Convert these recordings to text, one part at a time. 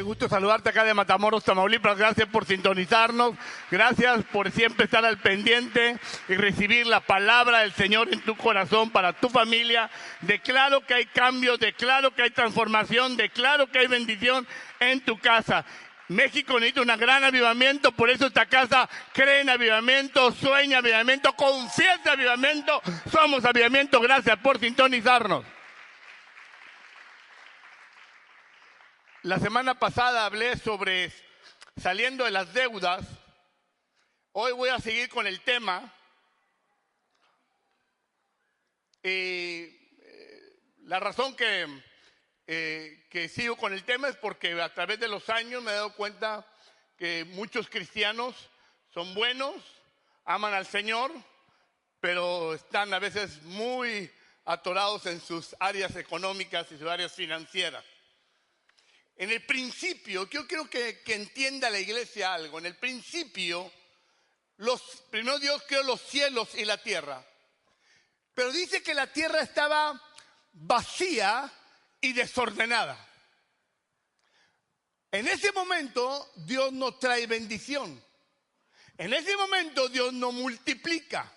gusto saludarte acá de Matamoros, Tamaulipas. Gracias por sintonizarnos, gracias por siempre estar al pendiente y recibir la palabra del Señor en tu corazón para tu familia. Declaro que hay cambio, declaro que hay transformación, declaro que hay bendición en tu casa. México necesita un gran avivamiento, por eso esta casa cree en avivamiento, sueña avivamiento, confiesa avivamiento, somos avivamiento. Gracias por sintonizarnos. La semana pasada hablé sobre saliendo de las deudas. Hoy voy a seguir con el tema. La razón que sigo con el tema es porque a través de los años me he dado cuenta que muchos cristianos son buenos, aman al Señor, pero están a veces muy atorados en sus áreas económicas y sus áreas financieras. En el principio, yo quiero que entienda la iglesia algo. En el principio, primero Dios creó los cielos y la tierra. Pero dice que la tierra estaba vacía y desordenada. En ese momento, Dios no trae bendición. En ese momento, Dios no multiplica.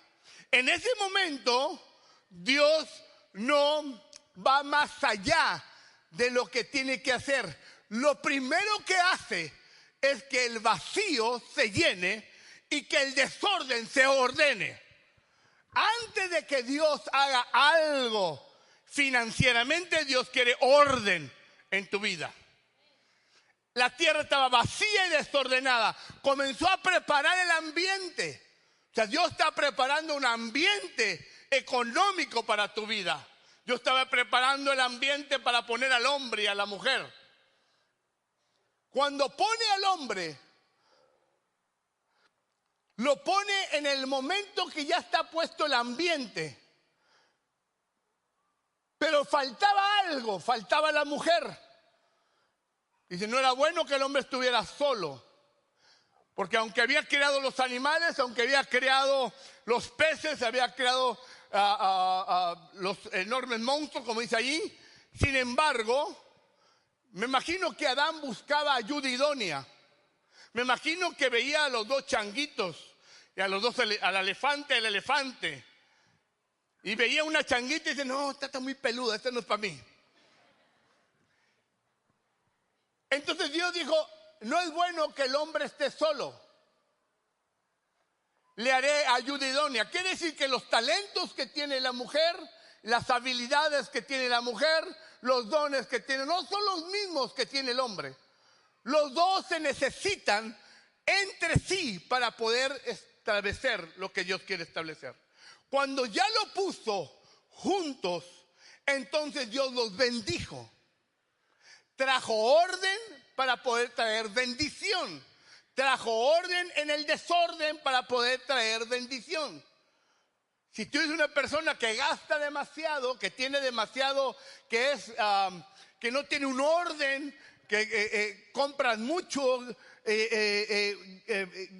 En ese momento, Dios no va más allá de lo que tiene que hacer. Lo primero que hace es que el vacío se llene y que el desorden se ordene. Antes de que Dios haga algo financieramente, Dios quiere orden en tu vida. La tierra estaba vacía y desordenada. Comenzó a preparar el ambiente. O sea, Dios está preparando un ambiente económico para tu vida. Yo estaba preparando el ambiente para poner al hombre y a la mujer. Cuando pone al hombre, lo pone en el momento que ya está puesto el ambiente. Pero faltaba algo, faltaba la mujer. Dice, no era bueno que el hombre estuviera solo. Porque aunque había creado los animales, aunque había creado los peces, había creado los enormes monstruos, como dice allí, sin embargo, me imagino que Adán buscaba ayuda idónea. Me imagino que veía a los dos changuitos, y al elefante, el elefante. Y veía una changuita y dice, no, esta está muy peluda, esta no es para mí. Entonces Dios dijo, no es bueno que el hombre esté solo. Le haré ayuda idónea. Quiere decir que los talentos que tiene la mujer, las habilidades que tiene la mujer, los dones que tiene, no son los mismos que tiene el hombre. Los dos se necesitan entre sí para poder establecer lo que Dios quiere establecer. Cuando ya lo puso juntos, entonces Dios los bendijo. Trajo orden para poder traer bendición. Trajo orden en el desorden para poder traer bendición. Si tú eres una persona que gasta demasiado, que tiene demasiado, que no tiene un orden, que compras mucho,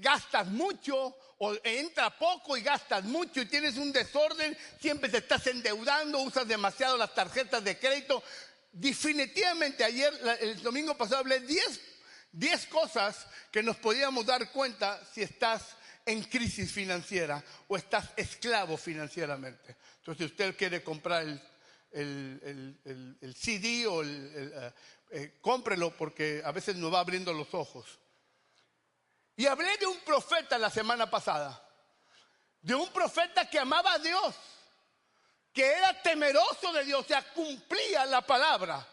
gastas mucho, o entra poco y gastas mucho y tienes un desorden, siempre te estás endeudando, usas demasiado las tarjetas de crédito. Definitivamente el domingo pasado hablé 10 cosas que nos podíamos dar cuenta si estás en crisis financiera o estás esclavo financieramente. Entonces, si usted quiere comprar el CD o cómprelo, porque a veces nos va abriendo los ojos. Y hablé de un profeta la semana pasada, de un profeta que amaba a Dios, que era temeroso de Dios, o sea, cumplía la palabra.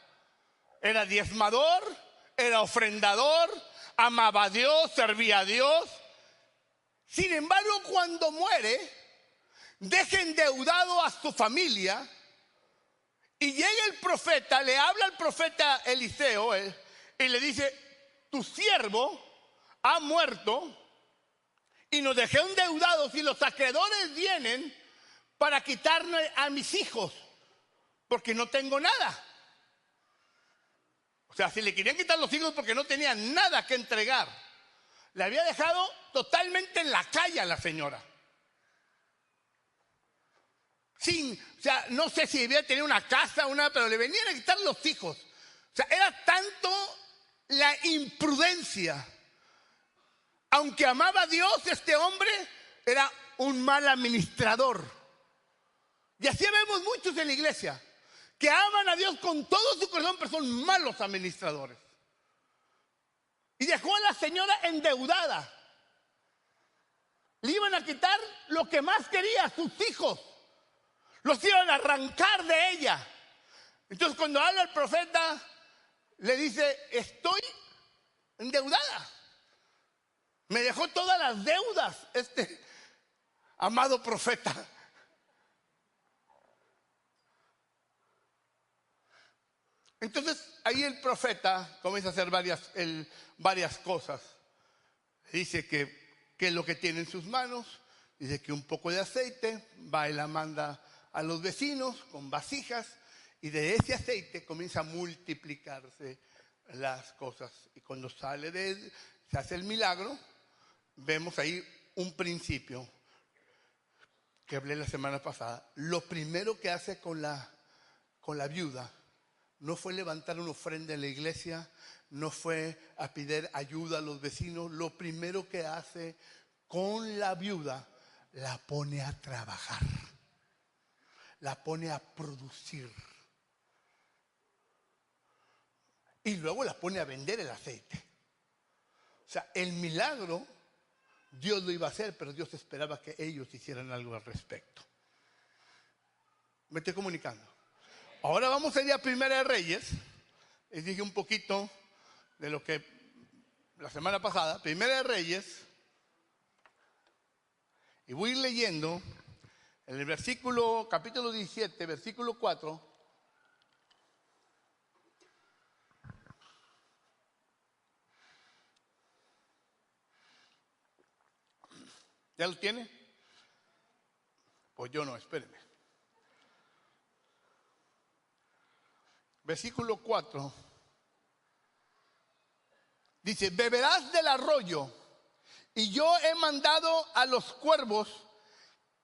Era diezmador, era ofrendador, amaba a Dios, servía a Dios. Sin embargo, cuando muere, deja endeudado a su familia y llega el profeta, le habla al profeta Eliseo y le dice, tu siervo ha muerto y nos dejó endeudados y los acreedores vienen para quitarme a mis hijos porque no tengo nada. O sea, si le querían quitar los hijos porque no tenían nada que entregar. Le había dejado totalmente en la calle a la señora. O sea, no sé si debía tener una casa, pero le venían a quitar los hijos. O sea, era tanto la imprudencia. Aunque amaba a Dios, este hombre era un mal administrador. Y así vemos muchos en la iglesia que aman a Dios con todo su corazón, pero son malos administradores. Y dejó a la señora endeudada. Le iban a quitar lo que más quería, sus hijos. Los iban a arrancar de ella. Entonces cuando habla el profeta, le dice, estoy endeudada. Me dejó todas las deudas este amado profeta. Entonces ahí el profeta comienza a hacer varias cosas. Dice que es lo que tiene en sus manos. Dice que un poco de aceite, va y la manda a los vecinos con vasijas. Y de ese aceite comienza a multiplicarse las cosas. Y cuando sale de él, se hace el milagro, vemos ahí un principio que hablé la semana pasada. Lo primero que hace con la viuda no fue levantar una ofrenda en la iglesia, no fue a pedir ayuda a los vecinos. Lo primero que hace con la viuda, la pone a trabajar, la pone a producir. Y luego la pone a vender el aceite. O sea, el milagro Dios lo iba a hacer, pero Dios esperaba que ellos hicieran algo al respecto. Me estoy comunicando. Ahora vamos a ir a Primera de Reyes. Les dije un poquito de lo que la semana pasada. Primera de Reyes. Y voy a ir leyendo en el capítulo 17, versículo 4. ¿Ya lo tiene? Pues yo no, espérenme. Versículo 4. Dice, beberás del arroyo, y yo he mandado a los cuervos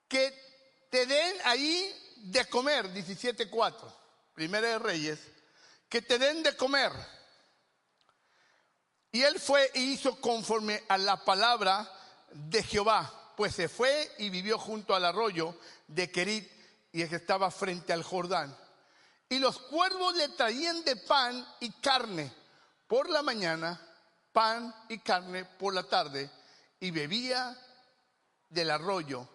que te den ahí de comer. 17:4. Primera de Reyes. Que te den de comer. Y él fue e hizo conforme a la palabra de Jehová, pues se fue y vivió junto al arroyo de Querit, y el que estaba frente al Jordán. Y los cuervos le traían de pan y carne por la mañana, pan y carne por la tarde, y bebía del arroyo.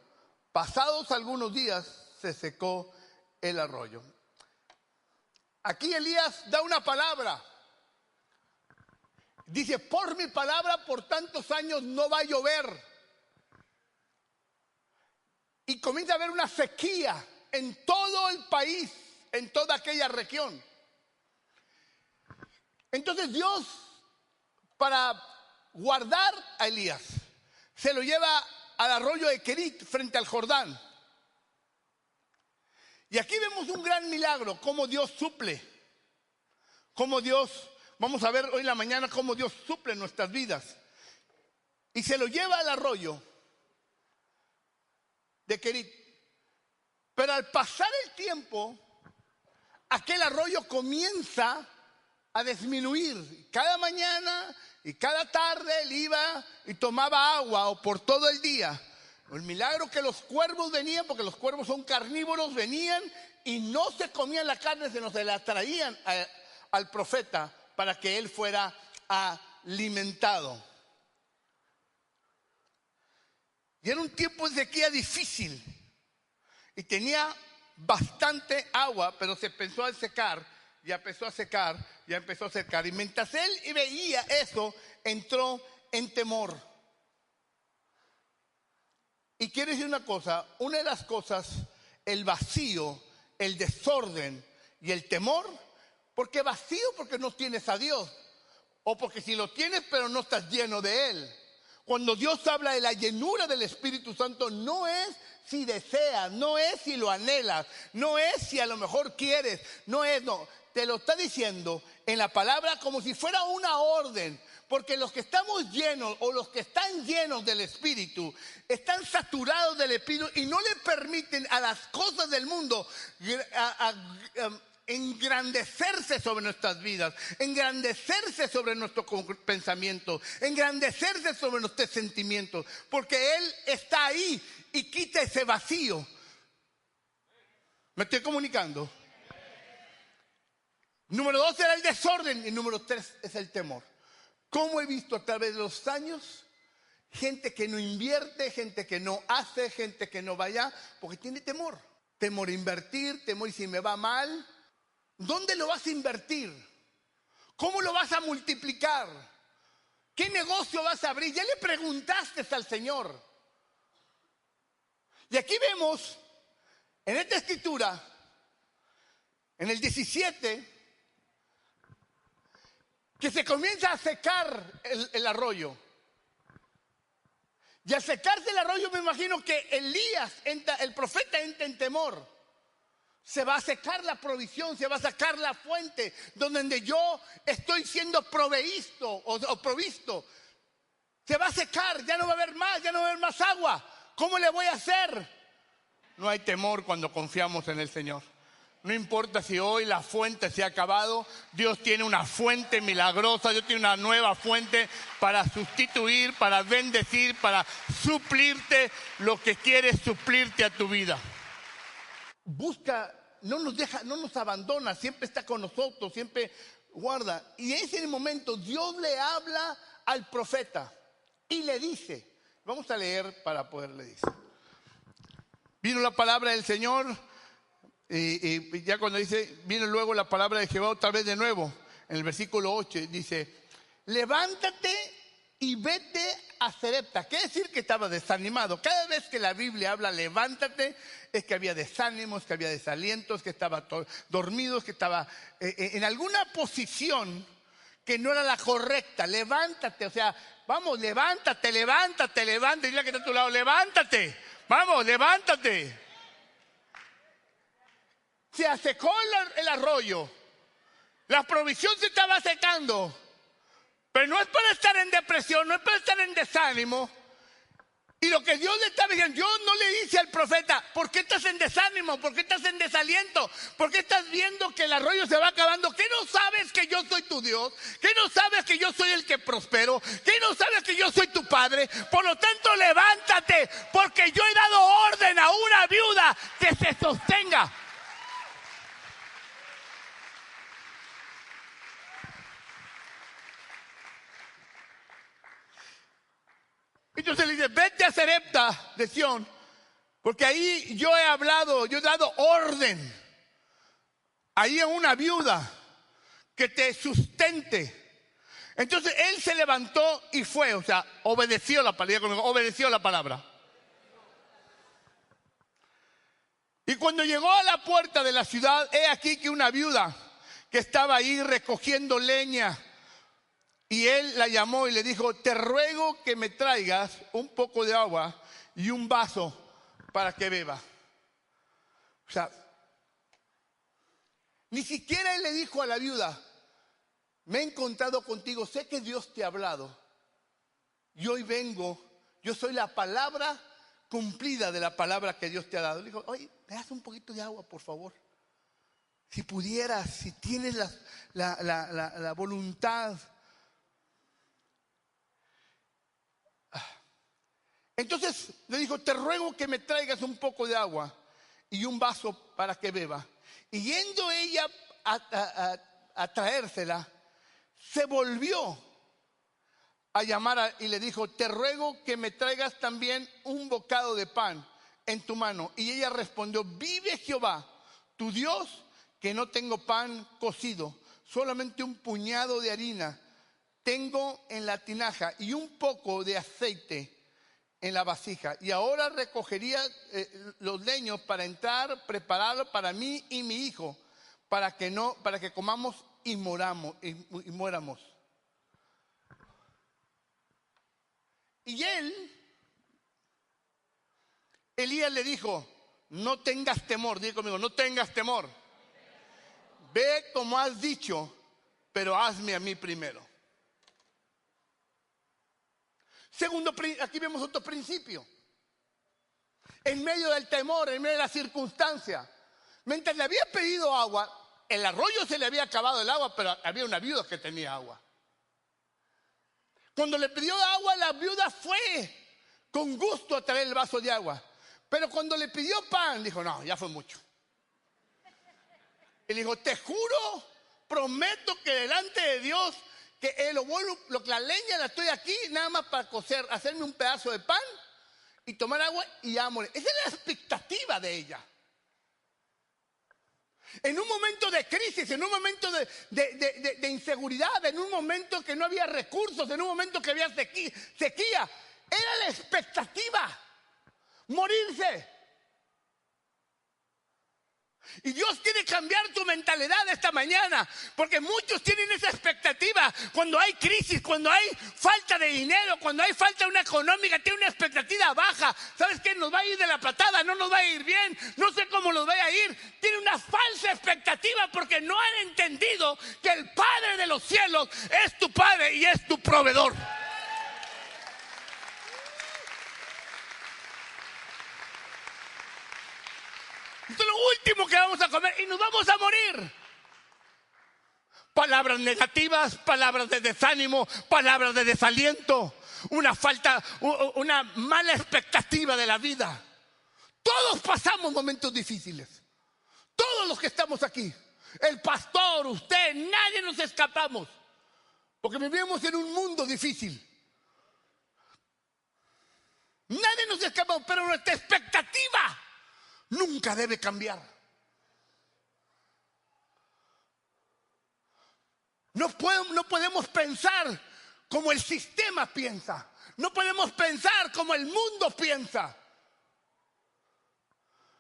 Pasados algunos días se secó el arroyo. Aquí Elías da una palabra. Dice, por mi palabra por tantos años no va a llover. Y comienza a haber una sequía en todo el país, en toda aquella región. Entonces Dios, para guardar a Elías, se lo lleva al arroyo de Querit frente al Jordán. Y aquí vemos un gran milagro, cómo Dios suple, cómo Dios, vamos a ver hoy en la mañana cómo Dios suple nuestras vidas. Y se lo lleva al arroyo de Querit. Pero al pasar el tiempo, aquel arroyo comienza a disminuir. Cada mañana y cada tarde él iba y tomaba agua, o por todo el día. El milagro que los cuervos venían, porque los cuervos son carnívoros, venían y no se comían la carne, sino se la traían al profeta para que él fuera alimentado. Y era un tiempo de sequía difícil. Y tenía bastante agua, pero se empezó a secar, ya empezó a secar, ya empezó a secar. Y mientras él veía eso, entró en temor. Y quiero decir una cosa, una de las cosas, el vacío, el desorden y el temor, porque vacío porque no tienes a Dios, o porque si lo tienes pero no estás lleno de Él. Cuando Dios habla de la llenura del Espíritu Santo, no es si deseas, no es si lo anhelas, no es si a lo mejor quieres, no, te lo está diciendo en la palabra como si fuera una orden. Porque los que estamos llenos o los que están llenos del Espíritu están saturados del Espíritu y no le permiten a las cosas del mundo engrandecerse sobre nuestras vidas, engrandecerse sobre nuestro pensamiento, engrandecerse sobre nuestros sentimientos, porque Él está ahí y quita ese vacío. ¿Me estoy comunicando? Número 2 era el desorden y número 3 es el temor. ¿Cómo he visto a través de los años gente que no invierte, gente que no hace, gente que no vaya porque tiene temor? Temor a invertir, temor y si me va mal. ¿Dónde lo vas a invertir? ¿Cómo lo vas a multiplicar? ¿Qué negocio vas a abrir? Ya le preguntaste al Señor. Y aquí vemos, en esta escritura, en el 17, que se comienza a secar el arroyo. Y al secarse el arroyo me imagino que Elías, el profeta, entra en temor. Se va a secar la provisión, se va a sacar la fuente donde yo estoy siendo provisto o provisto. Se va a secar, ya no va a haber más, ya no va a haber más agua. ¿Cómo le voy a hacer? No hay temor cuando confiamos en el Señor. No importa si hoy la fuente se ha acabado, Dios tiene una fuente milagrosa, Dios tiene una nueva fuente para sustituir, para bendecir, para suplirte lo que quiere suplirte a tu vida. Busca, no nos deja, no nos abandona, siempre está con nosotros, siempre guarda. Y en ese momento Dios le habla al profeta y le dice, vamos a leer para poderle decir. Vino la palabra del Señor y ya cuando dice, vino luego la palabra de Jehová otra vez de nuevo, en el versículo 8, dice, levántate y vete a Sarepta. Quiere decir que estaba desanimado. Cada vez que la Biblia habla levántate, es que había desánimos, que había desalientos, que estaba dormido, que estaba en alguna posición que no era la correcta. Levántate, o sea, vamos, levántate, levántate, levántate. Dile que está a tu lado, levántate, vamos, levántate. Se secó el arroyo, la provisión se estaba secando. Pero no es para estar en depresión, no es para estar en desánimo. Y lo que Dios le estaba diciendo, Dios no le dice al profeta, ¿por qué estás en desánimo? ¿Por qué estás en desaliento? ¿Por qué estás viendo que el arroyo se va acabando? ¿Qué no sabes que yo soy tu Dios? ¿Qué no sabes que yo soy el que prospero? ¿Qué no sabes que yo soy tu padre? Por lo tanto, levántate, porque yo he dado orden a una viuda que se sostenga. Entonces le dice, vete a Sarepta de Sión, porque ahí yo he hablado, yo he dado orden. Ahí hay una viuda que te sustente. Entonces él se levantó y fue, o sea, obedeció la palabra, obedeció la palabra. Y cuando llegó a la puerta de la ciudad, he aquí que una viuda que estaba ahí recogiendo leña, y él la llamó y le dijo, te ruego que me traigas un poco de agua y un vaso para que beba. O sea, ni siquiera él le dijo a la viuda, me he encontrado contigo, sé que Dios te ha hablado. Y hoy vengo, yo soy la palabra cumplida de la palabra que Dios te ha dado. Le dijo, oye, me das un poquito de agua, por favor. Si pudieras, si tienes la voluntad. Entonces le dijo, te ruego que me traigas un poco de agua y un vaso para que beba. Y yendo ella a traérsela, se volvió a llamar y le dijo, te ruego que me traigas también un bocado de pan en tu mano. Y ella respondió, vive Jehová, tu Dios, que no tengo pan cocido, solamente un puñado de harina tengo en la tinaja y un poco de aceite en la vasija. Y ahora recogería los leños para entrar, prepararlo para mí y mi hijo, para que comamos y muéramos. Y Elías le dijo, no tengas temor, diga conmigo, no tengas temor. Ve como has dicho, pero hazme a mí primero. Segundo, aquí vemos otro principio. En medio del temor, en medio de la circunstancia, mientras le había pedido agua, el arroyo se le había acabado el agua, pero había una viuda que tenía agua. Cuando le pidió agua, la viuda fue con gusto a traer el vaso de agua. Pero cuando le pidió pan, dijo, no, ya fue mucho. Y le dijo, te juro, prometo que delante de Dios, que la leña la estoy aquí nada más para cocer, hacerme un pedazo de pan y tomar agua y ya morir. Esa es la expectativa de ella. En un momento de crisis, en un momento de inseguridad, en un momento que no había recursos, en un momento que había sequía, era la expectativa, morirse. Y Dios quiere cambiar tu mentalidad esta mañana, porque muchos tienen esa expectativa. Cuando hay crisis, cuando hay falta de dinero, cuando hay falta de una económica, tiene una expectativa baja. ¿Sabes qué? Nos va a ir de la patada, no nos va a ir bien, no sé cómo nos va a ir. Tiene una falsa expectativa porque no han entendido que el Padre de los cielos es tu Padre y es tu proveedor. Esto es lo último que vamos a comer y nos vamos a morir. Palabras negativas, palabras de desánimo, palabras de desaliento, una mala expectativa de la vida. Todos pasamos momentos difíciles. Todos los que estamos aquí. El pastor, usted, nadie nos escapamos. Porque vivimos en un mundo difícil. Nadie nos escapamos, pero nuestra expectativa nunca debe cambiar. No podemos pensar como el sistema piensa. No podemos pensar como el mundo piensa.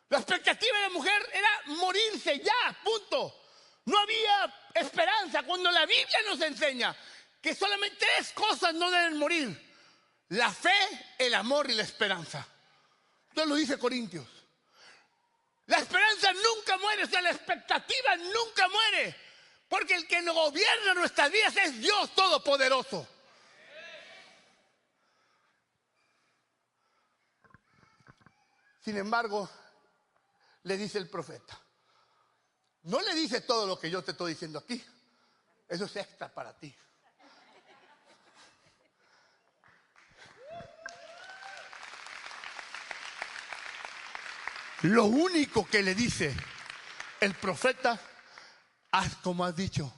La expectativa de la mujer era morirse ya, punto. No había esperanza. Cuando la Biblia nos enseña que solamente 3 cosas no deben morir: la fe, el amor y la esperanza. Entonces lo dice Corintios. La esperanza nunca muere, o sea, la expectativa nunca muere. Porque el que nos gobierna nuestras vidas es Dios Todopoderoso. Sin embargo, le dice el profeta. No le dice todo lo que yo te estoy diciendo aquí. Eso es extra para ti. Lo único que le dice el profeta: haz como has dicho,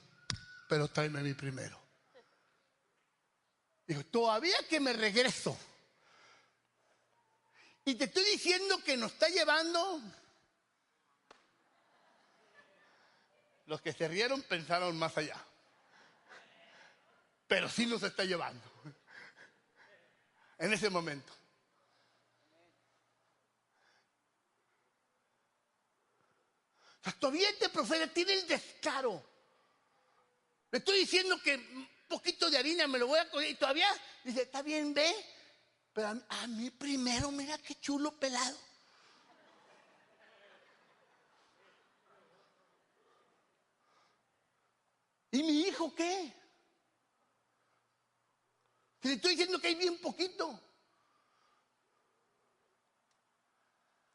pero tráeme a mí primero. Dijo, todavía que me regreso. Y te estoy diciendo que nos está llevando. Los que se rieron pensaron más allá. Pero sí nos está llevando. En ese momento. O sea, todavía este profeta tiene el descaro. Le estoy diciendo que un poquito de harina me lo voy a comer y todavía dice, está bien, ve, pero a mí primero, mira qué chulo pelado. ¿Y mi hijo qué? Si le estoy diciendo que hay bien poquito.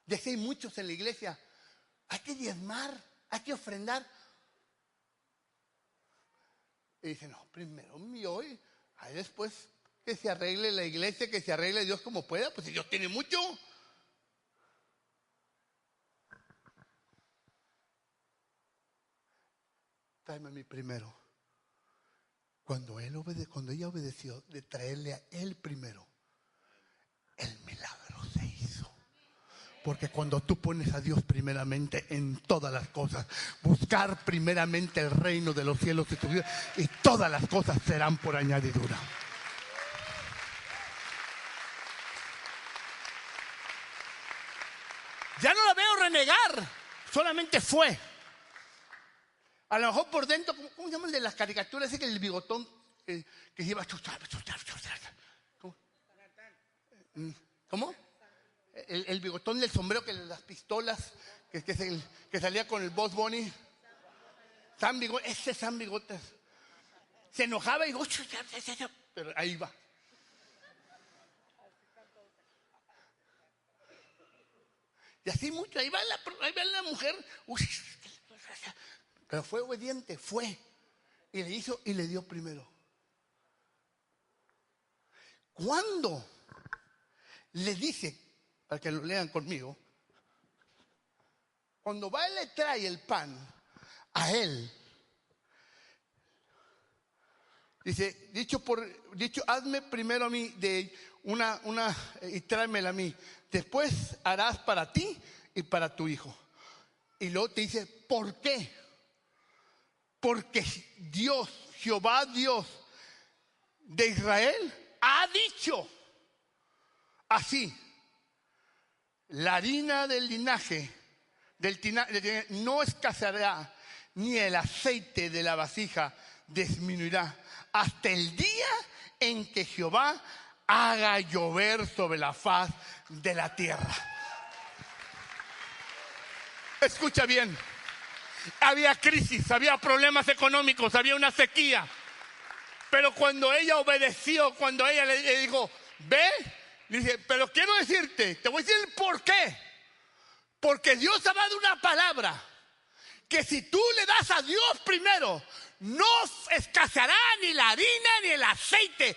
Ya que hay muchos en la iglesia. Hay que diezmar, hay que ofrendar. Y dice, no, primero mi hoy, ahí después que se arregle la iglesia, que se arregle Dios como pueda, pues si Dios tiene mucho. Tráeme a mí primero. Cuando ella obedeció de traerle a él primero, el milagro se hizo. Porque cuando tú pones a Dios primeramente en todas las cosas, buscar primeramente el reino de los cielos y tu vida, y todas las cosas serán por añadidura. Ya no la veo renegar, solamente fue. A lo mejor por dentro, ¿cómo se llama el de las caricaturas? Ese que el bigotón que lleva. ¿Cómo? ¿Cómo? El bigotón del sombrero, que las pistolas, que salía con el Boss Bunny. Sam Bigotes, ese Sam Bigotes. Se enojaba y dijo, pero ahí va. Y así mucho, ahí va la mujer. Pero fue obediente, fue. Y le hizo y le dio primero. Cuando le dice, para que lo lean conmigo, cuando va y le trae el pan a él, dice, dicho, hazme primero a mí de una y tráemela a mí. Después harás para ti y para tu hijo. Y luego te dice, ¿por qué? Porque Dios, Jehová Dios de Israel, ha dicho así: la harina del linaje no escaseará, ni el aceite de la vasija disminuirá, hasta el día en que Jehová haga llover sobre la faz de la tierra. Escucha bien. Había crisis, había problemas económicos, había una sequía. Pero cuando ella obedeció, cuando ella le dijo, ve, le dice, pero quiero decirte, te voy a decir el por qué. Porque Dios ha dado una palabra que si tú le das a Dios primero, no escaseará ni la harina ni el aceite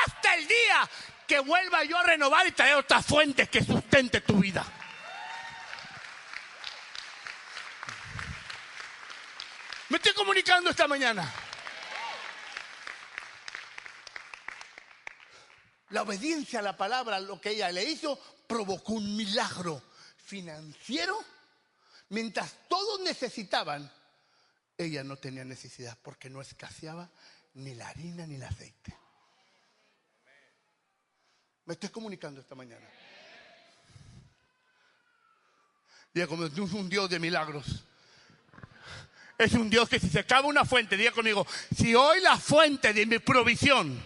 hasta el día que vuelva yo a renovar y traer otra fuente que sustente tu vida. Me estoy comunicando esta mañana. La obediencia a la palabra, lo que ella le hizo, provocó un milagro financiero. Mientras todos necesitaban, ella no tenía necesidad porque no escaseaba ni la harina ni el aceite. Me estoy comunicando esta mañana. Diga como es un Dios de milagros. Es un Dios que si se acaba una fuente, diga conmigo, si hoy la fuente de mi provisión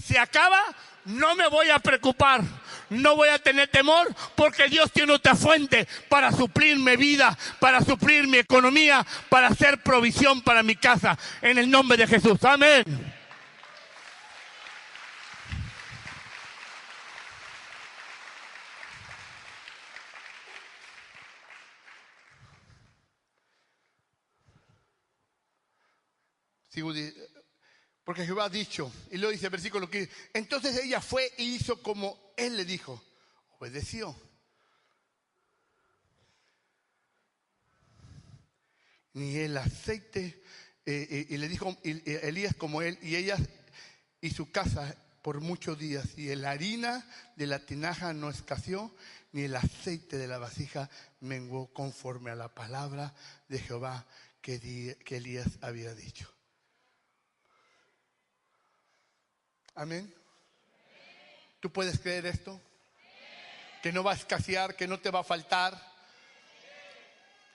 se acaba, no me voy a preocupar, no voy a tener temor, porque Dios tiene otra fuente para suplir mi vida, para suplir mi economía, para hacer provisión para mi casa, en el nombre de Jesús. Amén. Porque Jehová ha dicho, y luego dice el versículo 15, entonces ella fue y hizo como él le dijo, obedeció. Ni el aceite, y le dijo Elías como él, y ella y su casa por muchos días, y la harina de la tinaja no escaseó, ni el aceite de la vasija menguó, conforme a la palabra de Jehová que Elías había dicho. Amén. ¿Tú puedes creer esto? Que no va a escasear, que no te va a faltar.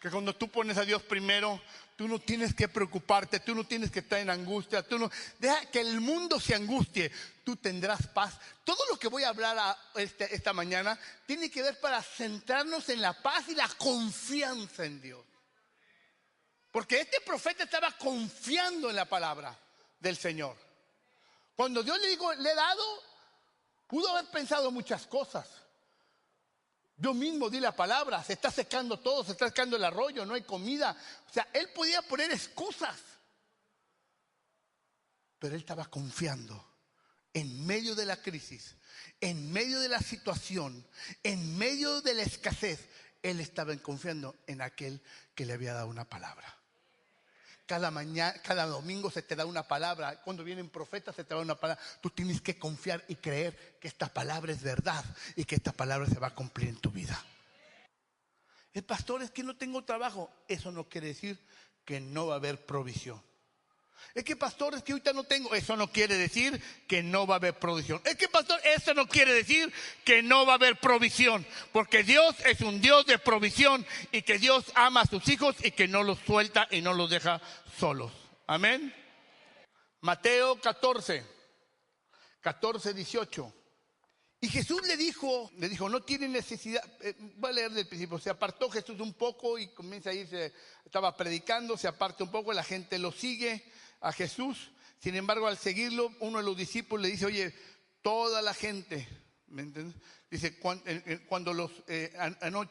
Que cuando tú pones a Dios primero, tú no tienes que preocuparte, tú no tienes que estar en angustia, deja que el mundo se angustie, tú tendrás paz. Todo lo que voy a hablar esta mañana tiene que ver para centrarnos en la paz y la confianza en Dios. Porque este profeta estaba confiando en la palabra del Señor. Cuando Dios le dijo, le he dado, pudo haber pensado muchas cosas. Yo mismo di la palabra, se está secando todo, se está secando el arroyo, no hay comida. O sea, él podía poner excusas. Pero él estaba confiando en medio de la crisis, en medio de la situación, en medio de la escasez. Él estaba confiando en aquel que le había dado una palabra. Cada domingo se te da una palabra. Cuando vienen profetas se te da una palabra. Tú tienes que confiar y creer que esta palabra es verdad y que esta palabra se va a cumplir en tu vida. El pastor, es que no tengo trabajo. Eso no quiere decir que no va a haber provisión. Es que pastor, es que ahorita no tengo. Eso no quiere decir que no va a haber provisión. Es que pastor, eso no quiere decir que no va a haber provisión. Porque Dios es un Dios de provisión y que Dios ama a sus hijos y que no los suelta y no los deja solos. Amén. Mateo 14, 18. Y Jesús le dijo, no tiene necesidad. Voy a leer del principio. Se apartó Jesús un poco y comienza a irse. Estaba predicando, se aparta un poco, la gente lo sigue a Jesús. Sin embargo, al seguirlo, uno de los discípulos le dice, oye, toda la gente ¿Me entiendes? Dice, cuando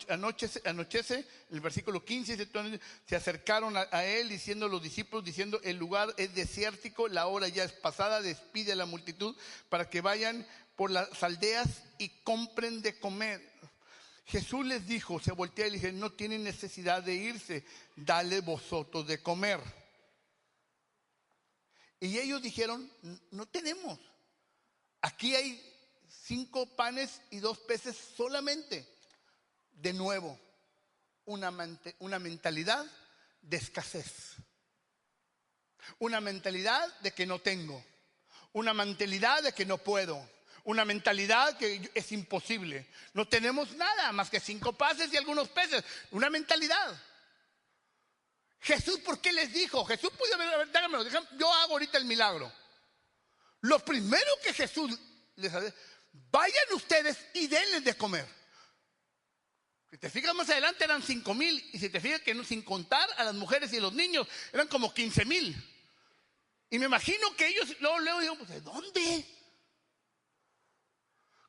anochece, el versículo 15, dice, se acercaron a él diciendo los discípulos, diciendo, el lugar es desértico, la hora ya es pasada, despide a la multitud para que vayan por las aldeas y compren de comer. Jesús les dijo, se voltea y le dice, no tienen necesidad de irse, dale vosotros de comer. Y ellos dijeron, no tenemos. Aquí hay 5 panes y 2 peces solamente. De nuevo, una mentalidad de escasez. Una mentalidad de que no tengo. Una mentalidad de que no puedo. Una mentalidad que es imposible. No tenemos nada más que 5 panes y algunos peces. Una mentalidad. Jesús, ¿por qué les dijo? Jesús pudo haber, dámelo, yo hago ahorita el milagro. Lo primero que Jesús les hace, vayan ustedes y denles de comer. Si te fijas más adelante eran 5,000. Y si te fijas que no, sin contar a las mujeres y a los niños, eran como 15,000. Y me imagino que ellos luego digo, pues, ¿de dónde?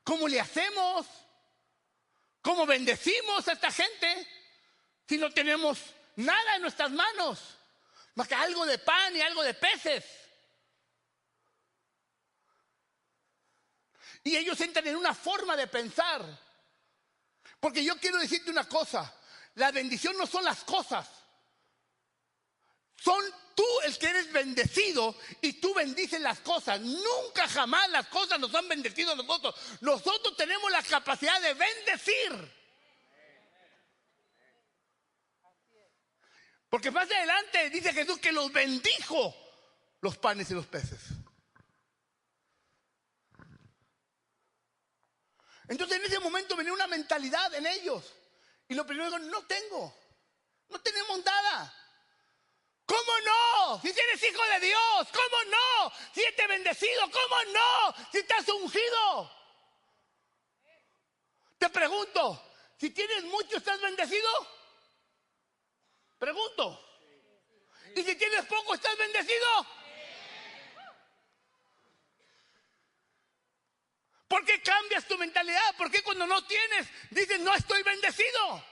¿Cómo le hacemos? ¿Cómo bendecimos a esta gente si no tenemos nada en nuestras manos? Más que algo de pan y algo de peces. Y ellos entran en una forma de pensar. Porque yo quiero decirte una cosa. La bendición no son las cosas. Son tú el que eres bendecido y tú bendices las cosas. Nunca jamás las cosas nos han bendecido a nosotros. Nosotros tenemos la capacidad de bendecir. Porque más adelante dice Jesús que los bendijo los panes y los peces. Entonces en ese momento venía una mentalidad en ellos. Y lo primero digo, no tenemos nada. ¿Cómo no? Si eres hijo de Dios, ¿cómo no? Si eres bendecido, ¿cómo no? Si estás ungido. Te pregunto, si tienes mucho, ¿estás bendecido? Pregunto. ¿Y si tienes poco, estás bendecido? ¿Por qué cambias tu mentalidad? ¿Por qué cuando no tienes dices no estoy bendecido?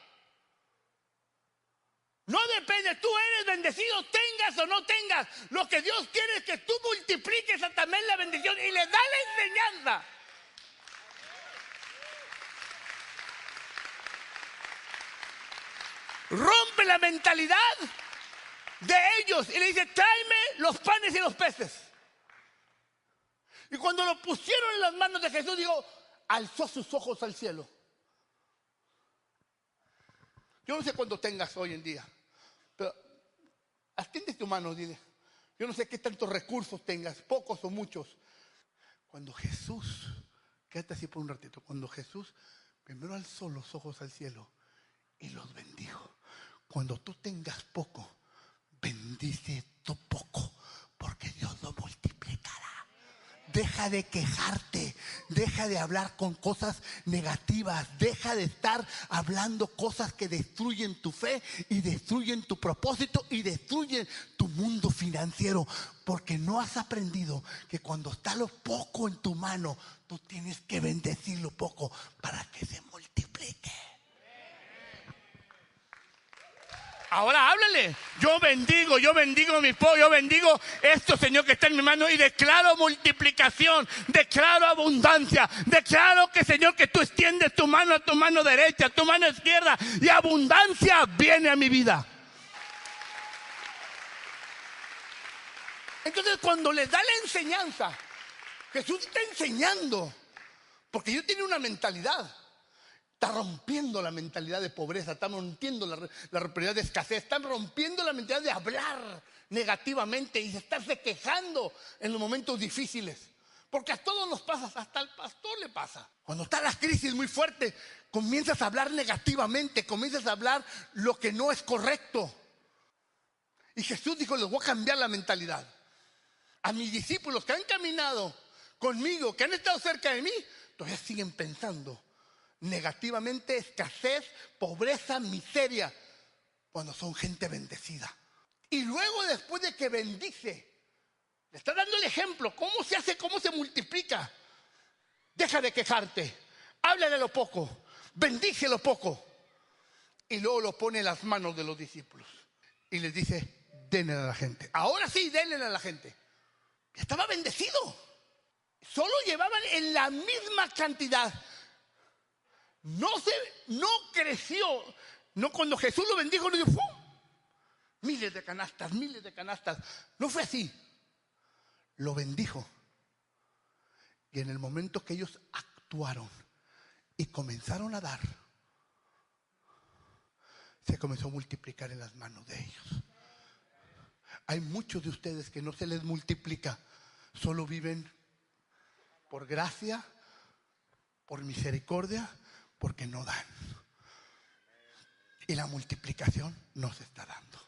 No depende, tú eres bendecido, tengas o no tengas. Lo que Dios quiere es que tú multipliques también la bendición y le da la enseñanza. Rompe la mentalidad de ellos y le dice, tráeme los panes y los peces. Y cuando lo pusieron en las manos de Jesús, digo, alzó sus ojos al cielo. Yo no sé cuánto tengas hoy en día, pero extiende tu mano, dile. Yo no sé qué tantos recursos tengas, pocos o muchos. Cuando Jesús, quédate así por un ratito, cuando Jesús primero alzó los ojos al cielo y los bendijo. Cuando tú tengas poco, bendice tu poco, porque Dios lo multiplicará. Deja de quejarte, deja de hablar con cosas negativas, deja de estar hablando cosas que destruyen tu fe y destruyen tu propósito y destruyen tu mundo financiero, porque no has aprendido que cuando está lo poco en tu mano, tú tienes que bendecir lo poco para que se multiplique. Ahora háblale. Yo bendigo mi pueblo, yo bendigo esto, Señor, que está en mi mano y declaro multiplicación, declaro abundancia, declaro que, Señor, que tú extiendes tu mano a tu mano derecha, a tu mano izquierda y abundancia viene a mi vida. Entonces cuando les da la enseñanza, Jesús está enseñando, porque ellos tienen una mentalidad. Está rompiendo la mentalidad de pobreza, está rompiendo la mentalidad de escasez, están rompiendo la mentalidad de hablar negativamente y de estarse quejando en los momentos difíciles. Porque a todos nos pasa, hasta al pastor le pasa. Cuando está la crisis muy fuerte, comienzas a hablar negativamente, comienzas a hablar lo que no es correcto. Y Jesús dijo, les voy a cambiar la mentalidad. A mis discípulos que han caminado conmigo, que han estado cerca de mí, todavía siguen pensando negativamente, escasez, pobreza, miseria, cuando son gente bendecida. Y luego, después de que bendice, le está dando el ejemplo, cómo se hace, cómo se multiplica. Deja de quejarte, háblale lo poco, bendice lo poco. Y luego lo pone en las manos de los discípulos y les dice, denle a la gente. Ahora sí, denle a la gente. Estaba bendecido. Solo llevaban en la misma cantidad. No creció. No, cuando Jesús lo bendijo, no dijo, ¡pum! Miles de canastas, miles de canastas. No fue así. Lo bendijo. Y en el momento que ellos actuaron y comenzaron a dar, se comenzó a multiplicar en las manos de ellos. Hay muchos de ustedes que no se les multiplica, solo viven por gracia, por misericordia, porque no dan. Y la multiplicación no se está dando.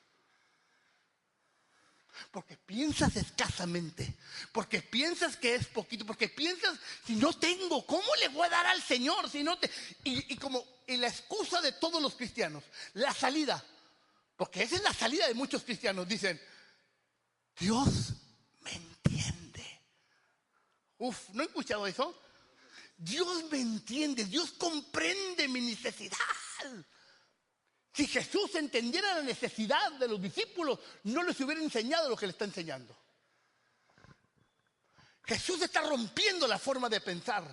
Porque piensas escasamente, porque piensas que es poquito, porque piensas, si no tengo, ¿cómo le voy a dar al Señor? Si no te... y la excusa de todos los cristianos, la salida, porque esa es la salida de muchos cristianos, dicen, Dios me entiende. ¿No he escuchado eso? Dios me entiende, Dios comprende mi necesidad. Si Jesús entendiera la necesidad de los discípulos, no les hubiera enseñado lo que le está enseñando. Jesús está rompiendo la forma de pensar,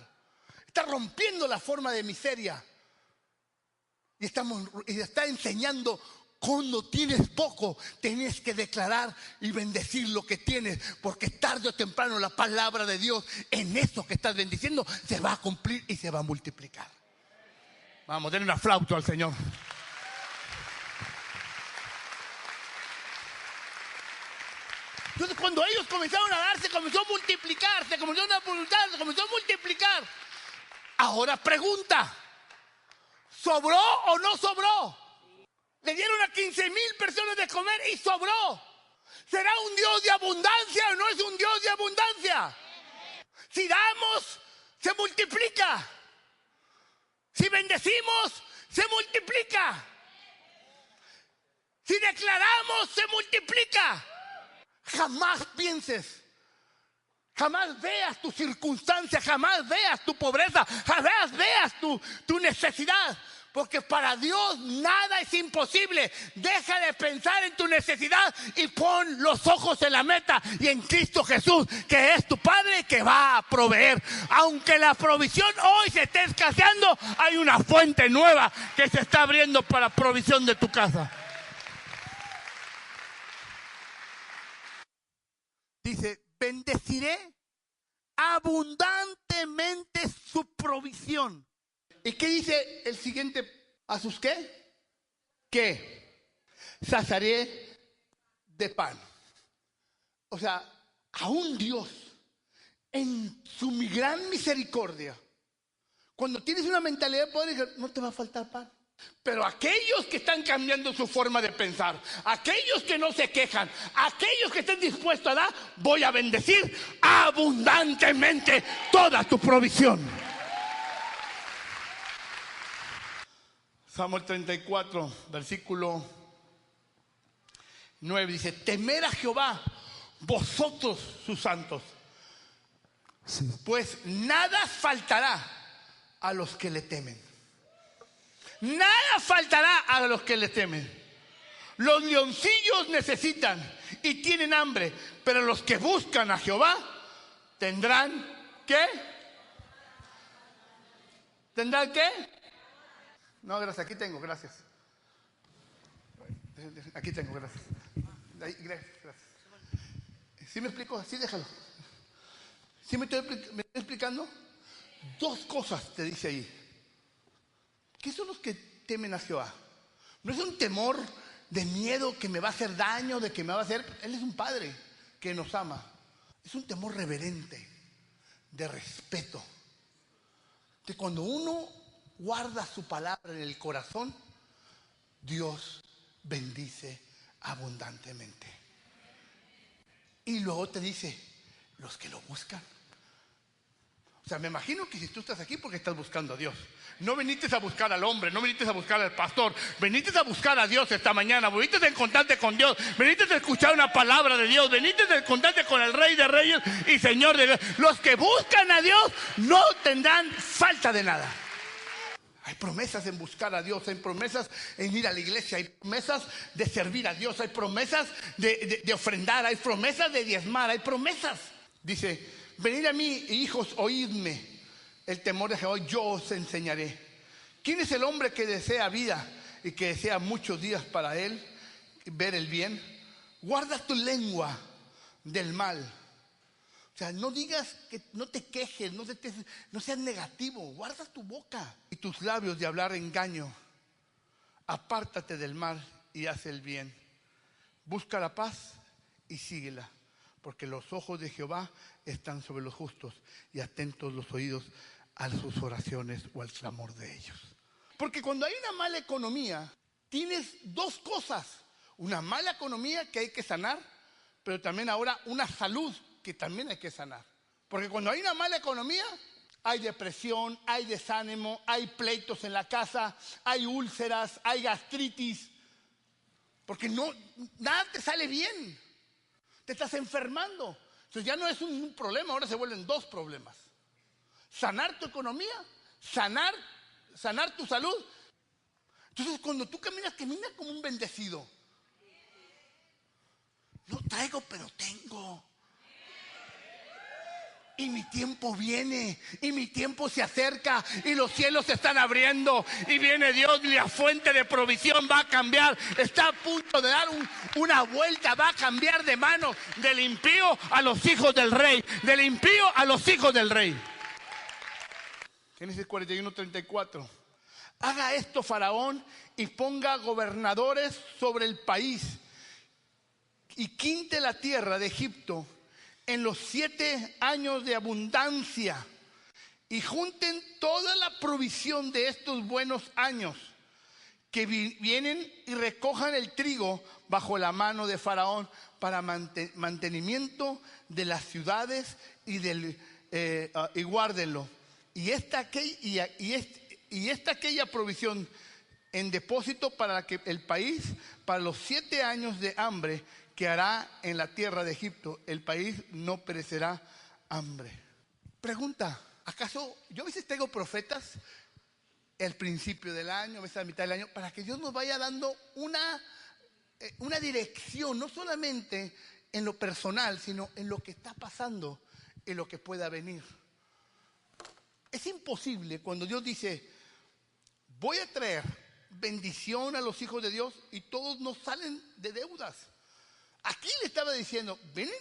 está rompiendo la forma de miseria. Y está enseñando, cuando tienes poco, tienes que declarar y bendecir lo que tienes, porque tarde o temprano la palabra de Dios en eso que estás bendiciendo se va a cumplir y se va a multiplicar. Vamos, denle un aplauso al Señor. Entonces, cuando ellos comenzaron a dar, se comenzó a multiplicar, se comenzó a multiplicar. Ahora pregunta, ¿sobró o no sobró? Le dieron a 15,000 personas de comer y sobró. ¿Será un Dios de abundancia o no es un Dios de abundancia? Si damos, se multiplica. Si bendecimos, se multiplica. Si declaramos, se multiplica. Jamás pienses, jamás veas tu circunstancia, jamás veas tu pobreza, jamás veas tu necesidad, porque para Dios nada es imposible. Deja de pensar en tu necesidad y pon los ojos en la meta y en Cristo Jesús, que es tu Padre, que va a proveer. Aunque la provisión hoy se esté escaseando, hay una fuente nueva que se está abriendo para la provisión de tu casa. Dice, bendeciré abundantemente su provisión. ¿Y qué dice el siguiente? ¿A sus qué? ¿Qué? Saciaré de pan. O sea, a un Dios en su gran misericordia, cuando tienes una mentalidad de poder, no te va a faltar pan. Pero aquellos que están cambiando su forma de pensar, aquellos que no se quejan, aquellos que estén dispuestos a dar, voy a bendecir abundantemente toda tu provisión. Samuel 34, versículo 9 dice, temed a Jehová, vosotros sus santos, pues nada faltará a los que le temen. Nada faltará a los que le temen. Los leoncillos necesitan y tienen hambre, pero los que buscan a Jehová tendrán ¿qué? ¿Tendrán qué? No, gracias, aquí tengo, gracias. Aquí tengo, gracias. Gracias. ¿Sí me explico? Sí, déjalo. ¿Sí me estoy explicando? Dos cosas te dice ahí. ¿Qué son los que temen a Jehová? No es un temor de miedo que me va a hacer daño, de que me va a hacer... Él es un Padre que nos ama. Es un temor reverente, de respeto. Que cuando uno guarda su palabra en el corazón, Dios bendice abundantemente. Y luego te dice, los que lo buscan. O sea, me imagino que si tú estás aquí porque estás buscando a Dios. No viniste a buscar al hombre, no viniste a buscar al pastor, viniste a buscar a Dios esta mañana, viniste a encontrarte con Dios, viniste a escuchar una palabra de Dios, viniste a encontrarte con el Rey de Reyes y Señor de Dios. Los que buscan a Dios no tendrán falta de nada. Hay promesas en buscar a Dios, hay promesas en ir a la iglesia, hay promesas de servir a Dios, hay promesas de ofrendar, hay promesas de diezmar, hay promesas. Dice, venid a mí, hijos, oídme el temor de Jehová, yo os enseñaré. ¿Quién es el hombre que desea vida y que desea muchos días para él ver el bien? Guarda tu lengua del mal. O sea, no digas, no te quejes, no seas negativo. Guarda tu boca y tus labios de hablar engaño. Apártate del mal y haz el bien. Busca la paz y síguela, porque los ojos de Jehová están sobre los justos y atentos los oídos a sus oraciones o al clamor de ellos. Porque cuando hay una mala economía, tienes dos cosas. Una mala economía que hay que sanar, pero también ahora una salud que también hay que sanar. Porque cuando hay una mala economía, hay depresión, hay desánimo, hay pleitos en la casa, hay úlceras, hay gastritis. Porque nada te sale bien. Te estás enfermando. Entonces ya no es un problema, ahora se vuelven dos problemas. Sanar tu economía, sanar tu salud. Entonces cuando tú caminas, camina como un bendecido. No traigo, pero tengo. Y mi tiempo viene, y mi tiempo se acerca, y los cielos se están abriendo, y viene Dios, y la fuente de provisión va a cambiar. Está a punto de dar una vuelta, va a cambiar de manos del impío a los hijos del rey, del impío a los hijos del rey. Génesis 41:34. Haga esto Faraón y ponga gobernadores sobre el país y quinte la tierra de Egipto en los 7 años de abundancia y junten toda la provisión de estos buenos años que vienen y recojan el trigo bajo la mano de Faraón para mantenimiento de las ciudades y guárdenlo. Y aquella provisión en depósito para que el país, para los 7 años de hambre que hará en la tierra de Egipto, el país no perecerá hambre. Pregunta, ¿acaso yo a veces tengo profetas al principio del año, a veces a mitad del año, para que Dios nos vaya dando una dirección, no solamente en lo personal, sino en lo que está pasando, en lo que pueda venir? Es imposible cuando Dios dice, voy a traer bendición a los hijos de Dios y todos nos salen de deudas. Aquí le estaba diciendo, vienen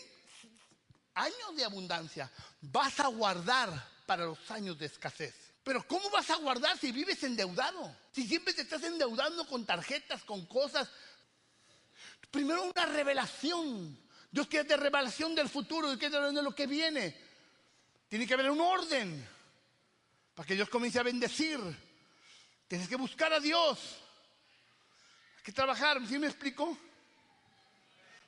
años de abundancia, vas a guardar para los años de escasez. Pero ¿cómo vas a guardar si vives endeudado? Si siempre te estás endeudando con tarjetas, con cosas. Primero una revelación. Dios quiere dar revelación del futuro, Dios quiere dar de lo que viene. Tiene que haber un orden para que Dios comience a bendecir. Tienes que buscar a Dios. Hay que trabajar, ¿sí me explico?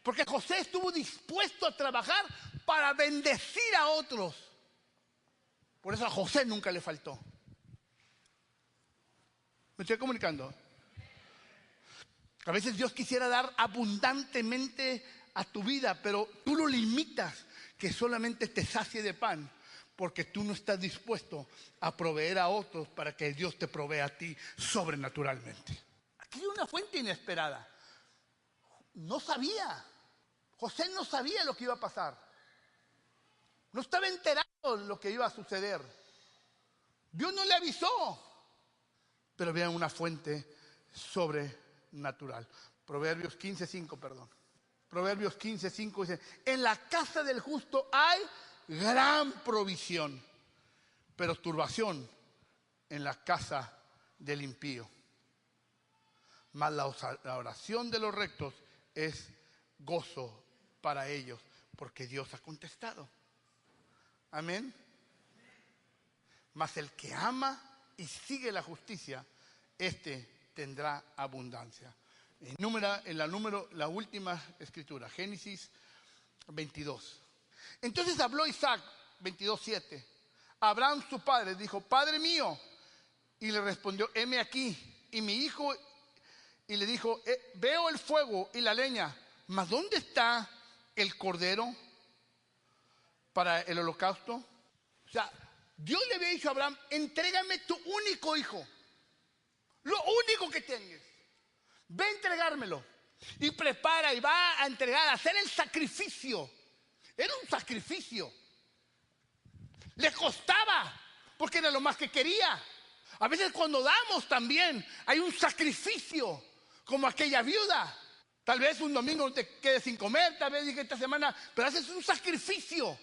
Porque José estuvo dispuesto a trabajar para bendecir a otros. Por eso a José nunca le faltó. ¿Me estoy comunicando? A veces Dios quisiera dar abundantemente a tu vida, pero tú lo limitas, que solamente te sacie de pan, porque tú no estás dispuesto a proveer a otros para que Dios te provea a ti sobrenaturalmente. Aquí hay una fuente inesperada. No sabía. José no sabía lo que iba a pasar. No estaba enterado de lo que iba a suceder. Dios no le avisó. Pero había una fuente sobrenatural. Proverbios 15:5, perdón. Proverbios 15:5 dice, en la casa del justo hay gran provisión, pero turbación en la casa del impío. Mas la oración de los rectos es gozo para ellos, porque Dios ha contestado. Amén. Mas el que ama y sigue la justicia, este tendrá abundancia. La última escritura, Génesis 22. Entonces habló Isaac, 22:7. Abraham su padre dijo, Padre mío. Y le respondió, heme aquí. Y mi hijo, y le dijo, veo el fuego y la leña, mas ¿dónde está el cordero para el holocausto? O sea, Dios le había dicho a Abraham, entrégame tu único hijo. que tengas. Ve a entregármelo. Y prepara y va a entregar, a hacer el sacrificio. Era un sacrificio. Le costaba, porque era lo más que quería. A veces cuando damos también hay un sacrificio, como aquella viuda. Tal vez un domingo te quedes sin comer, tal vez dije esta semana, pero haces un sacrificio.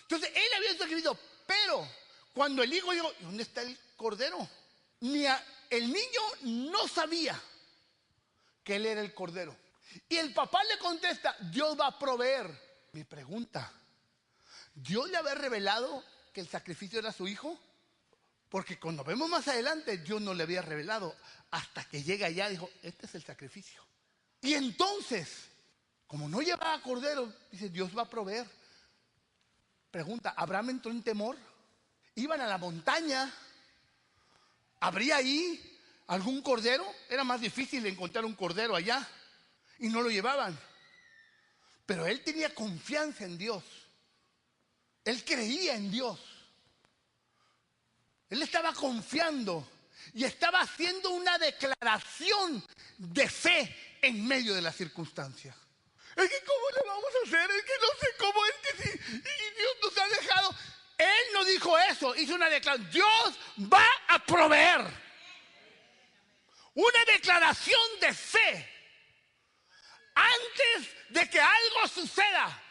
Entonces él había sacrificado, pero cuando el hijo dijo, ¿dónde está el cordero? El niño no sabía que él era el cordero. Y el papá le contesta, Dios va a proveer. Mi pregunta, ¿Dios le había revelado que el sacrificio era su hijo? Porque cuando vemos más adelante, Dios no le había revelado. Hasta que llega allá, dijo, este es el sacrificio. Y entonces, como no llevaba cordero, dice, Dios va a proveer. Pregunta, ¿Abraham entró en temor? Iban a la montaña. ¿Habría ahí algún cordero? Era más difícil encontrar un cordero allá. Y no lo llevaban. Pero él tenía confianza en Dios. Él creía en Dios. Él estaba confiando y estaba haciendo una declaración de fe en medio de las circunstancias. Es que ¿cómo le vamos a hacer? Es que no sé cómo es que si y Dios nos ha dejado. Él no dijo eso, hizo una declaración. Dios va a proveer. Una declaración de fe. Antes de que algo suceda.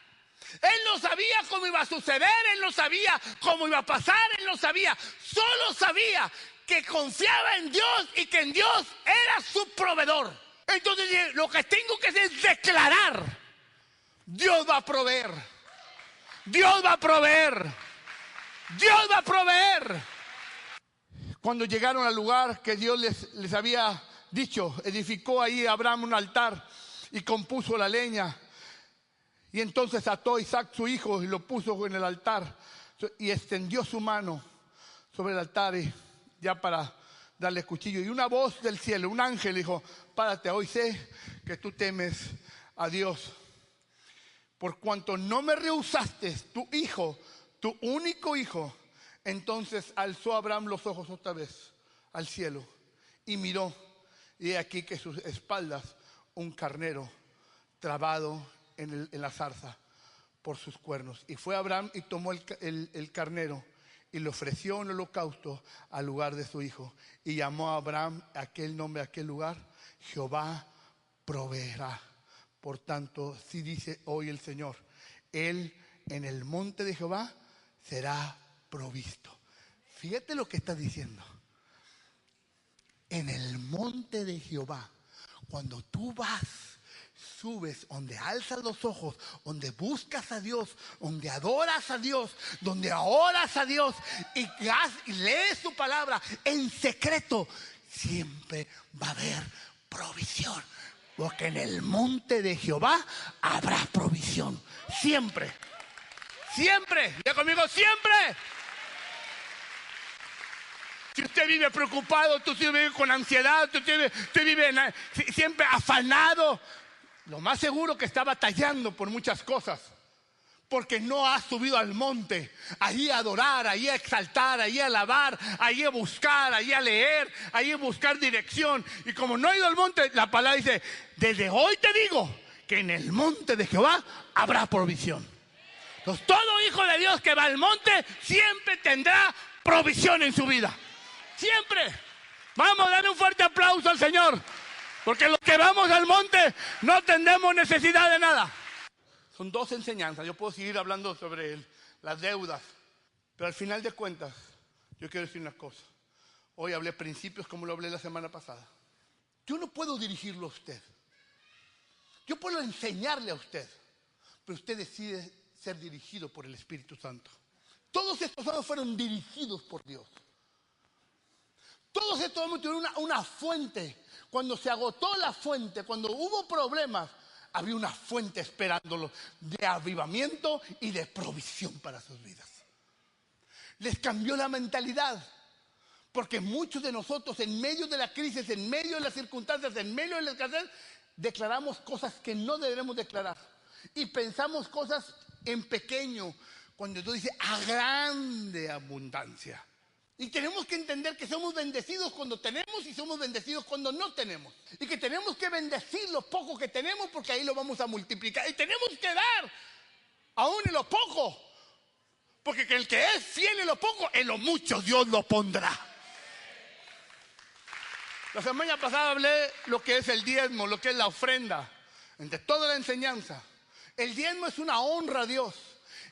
Él no sabía cómo iba a suceder, él no sabía cómo iba a pasar, él no sabía. Solo sabía que confiaba en Dios y que en Dios era su proveedor. Entonces lo que tengo que hacer es declarar. Dios va a proveer. Dios va a proveer. Dios va a proveer. Cuando llegaron al lugar que Dios les había dicho, edificó ahí Abraham un altar y compuso la leña. Y entonces ató a Isaac su hijo y lo puso en el altar y extendió su mano sobre el altar y ya para darle cuchillo. Y una voz del cielo, un ángel dijo, párate, hoy sé que tú temes a Dios. Por cuanto no me rehusaste tu hijo, tu único hijo. Entonces alzó Abraham los ojos otra vez al cielo y miró. Y he aquí que sus espaldas un carnero trabado en la zarza por sus cuernos. Y fue Abraham y tomó el carnero y le ofreció un holocausto al lugar de su hijo. Y llamó a Abraham aquel nombre, aquel lugar, Jehová proveerá. Por tanto, si dice hoy el Señor, Él en el monte de Jehová será provisto. Fíjate lo que está diciendo. En el monte de Jehová, cuando tú vas, subes, donde alzas los ojos, donde buscas a Dios, donde adoras a Dios, donde oras a Dios y lees su palabra en secreto, siempre va a haber provisión. Porque en el monte de Jehová habrá provisión. Siempre. Siempre. Diga conmigo, siempre. Si usted vive preocupado, tú vive con ansiedad, tú vive siempre afanado, lo más seguro que está batallando por muchas cosas. Porque no ha subido al monte, ahí a adorar, ahí a exaltar, ahí a alabar, ahí a buscar, ahí a leer, ahí a buscar dirección. Y como no ha ido al monte, la palabra dice, desde hoy te digo que en el monte de Jehová habrá provisión. Entonces todo hijo de Dios que va al monte siempre tendrá provisión en su vida. Siempre. Vamos a darle un fuerte aplauso al Señor. Porque los que vamos al monte no tendremos necesidad de nada. Son dos enseñanzas. Yo puedo seguir hablando sobre las deudas. Pero al final de cuentas, yo quiero decir una cosa. Hoy hablé principios como lo hablé la semana pasada. Yo no puedo dirigirlo a usted. Yo puedo enseñarle a usted. Pero usted decide ser dirigido por el Espíritu Santo. Todos estos años fueron dirigidos por Dios. Todos estos hombres tuvieron una fuente. Cuando se agotó la fuente, cuando hubo problemas, había una fuente esperándolos de avivamiento y de provisión para sus vidas. Les cambió la mentalidad. Porque muchos de nosotros en medio de la crisis, en medio de las circunstancias, en medio de la escasez, declaramos cosas que no debemos declarar. Y pensamos cosas en pequeño, cuando Dios dice a grande abundancia. Y tenemos que entender que somos bendecidos cuando tenemos y somos bendecidos cuando no tenemos. Y que tenemos que bendecir lo poco que tenemos porque ahí lo vamos a multiplicar. Y tenemos que dar aún en lo poco. Porque el que es fiel en lo poco, en lo mucho Dios lo pondrá. La semana pasada hablé lo que es el diezmo, lo que es la ofrenda. Entre toda la enseñanza. El diezmo es una honra a Dios.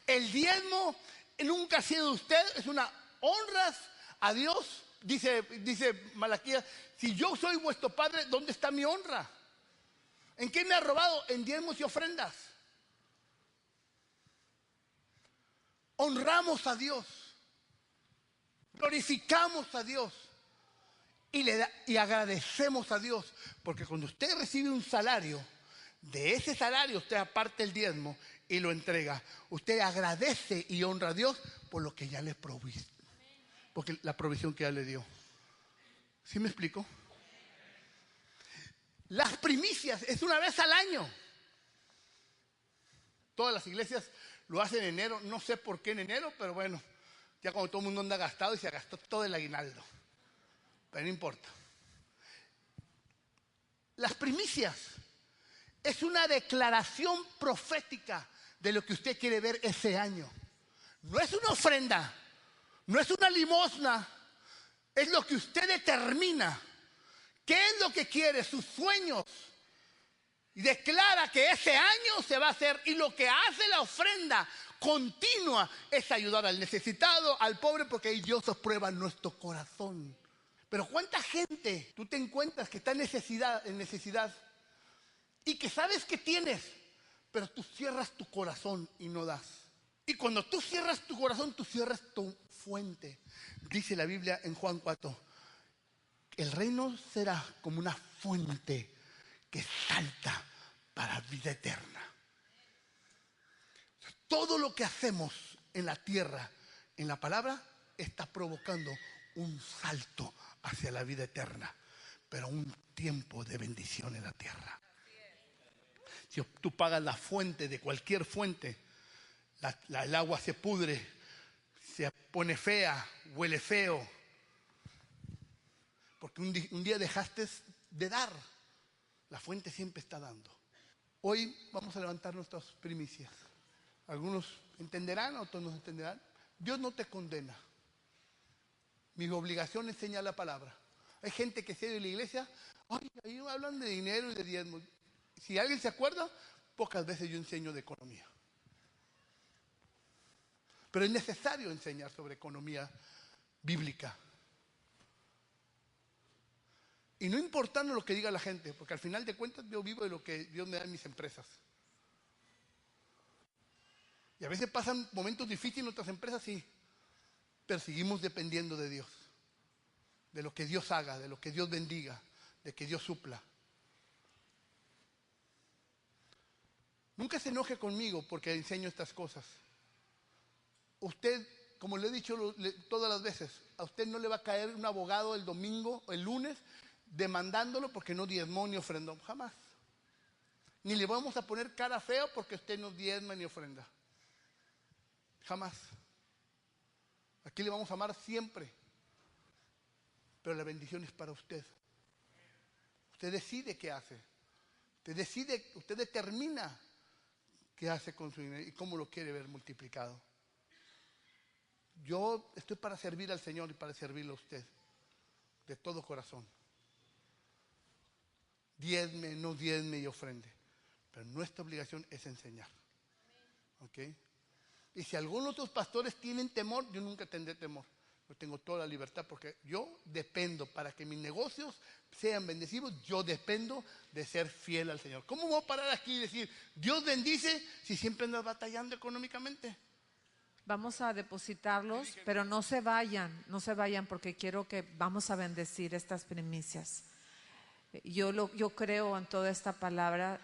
El diezmo nunca ha sido de usted, es una honra a Dios. Dice Malaquías, si yo soy vuestro padre, ¿dónde está mi honra? ¿En qué me ha robado? En diezmos y ofrendas. Honramos a Dios, glorificamos a Dios y agradecemos a Dios, porque cuando usted recibe un salario, de ese salario usted aparte el diezmo y lo entrega. Usted agradece y honra a Dios por lo que ya le proviste, porque la provisión que ya le dio. ¿Sí me explico? Las primicias es una vez al año. Todas las iglesias lo hacen en enero, no sé por qué en enero, pero bueno, ya cuando todo el mundo anda gastado y se gastó todo el aguinaldo. Pero no importa. Las primicias es una declaración profética de lo que usted quiere ver ese año. No es una ofrenda, no es una limosna, es lo que usted determina. ¿Qué es lo que quiere? Sus sueños. Y declara que ese año se va a hacer. Y lo que hace la ofrenda continua es ayudar al necesitado, al pobre, porque ahí Dios prueba nuestro corazón. Pero ¿cuánta gente tú te encuentras que está en necesidad y que sabes que tienes, pero tú cierras tu corazón y no das? Y cuando tú cierras tu corazón, tú cierras tu fuente. Dice la Biblia en Juan 4, el reino será como una fuente que salta para vida eterna. Todo lo que hacemos en la tierra, en la palabra, está provocando un salto hacia la vida eterna, pero un tiempo de bendición en la tierra. Si tú pagas la fuente de cualquier fuente, el agua se pudre, se pone fea, huele feo, porque un día dejaste de dar. La fuente siempre está dando. Hoy vamos a levantar nuestras primicias. Algunos entenderán, otros no entenderán. Dios no te condena. Mi obligación es enseñar la palabra. Hay gente que se ha ido de la iglesia, ay, ahí hablan de dinero y de diezmo. Si alguien se acuerda, pocas veces yo enseño de economía. Pero es necesario enseñar sobre economía bíblica. Y no importando lo que diga la gente, porque al final de cuentas yo vivo de lo que Dios me da en mis empresas. Y a veces pasan momentos difíciles en nuestras empresas, sí, pero seguimos dependiendo de Dios, de lo que Dios haga, de lo que Dios bendiga, de que Dios supla. Nunca se enoje conmigo porque enseño estas cosas. Usted, como le he dicho todas las veces, a usted no le va a caer un abogado el domingo o el lunes demandándolo porque no diezmó ni ofrendó, jamás. Ni le vamos a poner cara fea porque usted no diezma ni ofrenda, jamás. Aquí le vamos a amar siempre, pero la bendición es para usted. Usted decide qué hace, usted determina qué hace con su dinero y cómo lo quiere ver multiplicado. Yo estoy para servir al Señor y para servirle a usted de todo corazón. Diezme, no diezme y ofrende. Pero nuestra obligación es enseñar. ¿Ok? Y si algunos otros pastores tienen temor, yo nunca tendré temor. Yo tengo toda la libertad porque yo dependo, para que mis negocios sean bendecidos, yo dependo de ser fiel al Señor. ¿Cómo voy a parar aquí y decir, Dios bendice si siempre andas batallando económicamente? Vamos a depositarlos, pero no se vayan porque quiero que vamos a bendecir estas primicias. Yo creo en toda esta palabra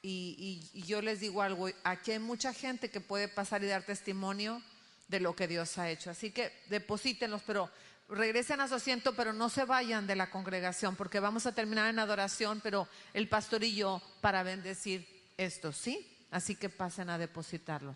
y yo les digo algo, aquí hay mucha gente que puede pasar y dar testimonio de lo que Dios ha hecho. Así que deposítenlos, pero regresen a su asiento, pero no se vayan de la congregación porque vamos a terminar en adoración, pero el pastor y yo para bendecir esto, ¿sí? Así que pasen a depositarlo.